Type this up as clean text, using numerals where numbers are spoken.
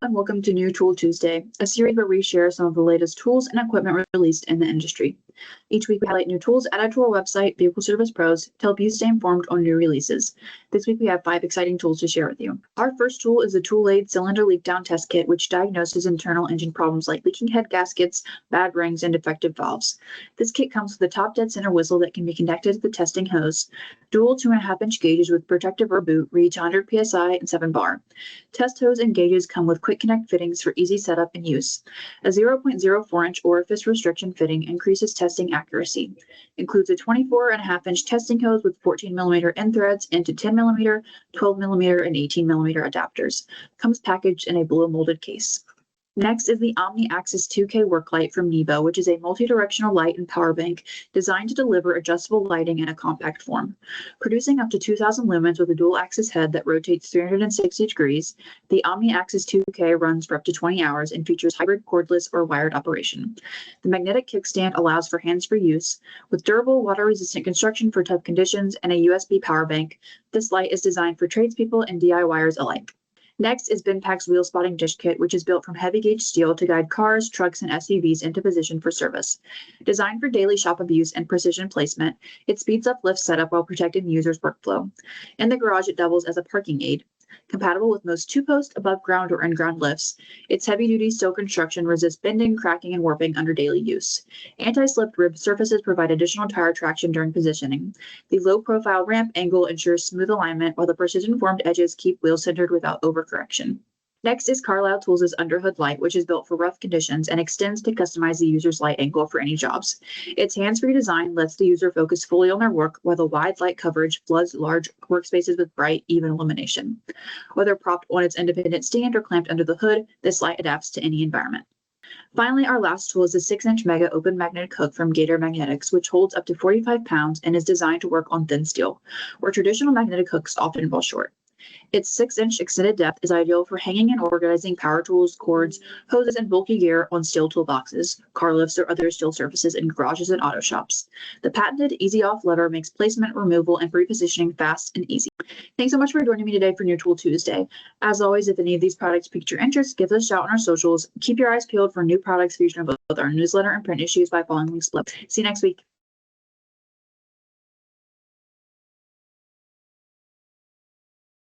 and welcome to New Tool Tuesday, a series where we share some of the latest tools and equipment released in the industry. Each week we highlight new tools added to our website, Vehicle Service Pros, to help you stay informed on new releases. This week we have 5 exciting tools to share with you. Our first tool is the Tool-Aid Cylinder Leak Down Test Kit, which diagnoses internal engine problems like leaking head gaskets, bad rings, and defective valves. This kit comes with a top dead center whistle that can be connected to the testing hose, dual 2.5-inch gauges with protective rubber boot, reach 100 psi and 7 bar. Test hose and gauges come with quick connect fittings for easy setup and use. A 0.04-inch orifice restriction fitting increases testing accuracy. Includes a 24.5-inch testing hose with 14mm end threads into 10mm, 12mm, and 18mm adapters. Comes packaged in a blow molded case. Next is the OMNI Axis 2K Worklight from NEBO, which is a multi-directional light and power bank designed to deliver adjustable lighting in a compact form. Producing up to 2,000 lumens with a dual-axis head that rotates 360 degrees, the OMNI Axis 2K runs for up to 20 hours and features hybrid cordless or wired operation. The magnetic kickstand allows for hands-free use. With durable, water-resistant construction for tough conditions and a USB power bank, this light is designed for tradespeople and DIYers alike. Next is BendPak's Wheel Spotting Dish Kit, which is built from heavy-gauge steel to guide cars, trucks, and SUVs into position for service. Designed for daily shop abuse and precision placement, it speeds up lift setup while protecting the user's workflow. In the garage, it doubles as a parking aid. Compatible with most 2-post, above-ground, or in-ground lifts, its heavy-duty steel construction resists bending, cracking, and warping under daily use. Anti-slip rib surfaces provide additional tire traction during positioning. The low-profile ramp angle ensures smooth alignment, while the precision-formed edges keep wheels centered without overcorrection. Next is Carlyle Tools' Underhood light, which is built for rough conditions and extends to customize the user's light angle for any jobs. Its hands-free design lets the user focus fully on their work, while the wide light coverage floods large workspaces with bright, even illumination. Whether propped on its independent stand or clamped under the hood, this light adapts to any environment. Finally, our last tool is the 6-inch Mega Open Magnetic Hook from Gator Magnetics, which holds up to 45 pounds and is designed to work on thin steel, where traditional magnetic hooks often fall short. Its 6-inch extended depth is ideal for hanging and organizing power tools, cords, hoses, and bulky gear on steel toolboxes, car lifts, or other steel surfaces in garages and auto shops. The patented Easy Off lever makes placement, removal, and repositioning fast and easy. Thanks so much for joining me today for New Tool Tuesday. As always, if any of these products piqued your interest, give us a shout on our socials. Keep your eyes peeled for new products featured in both our newsletter and print issues by following links below. See you next week.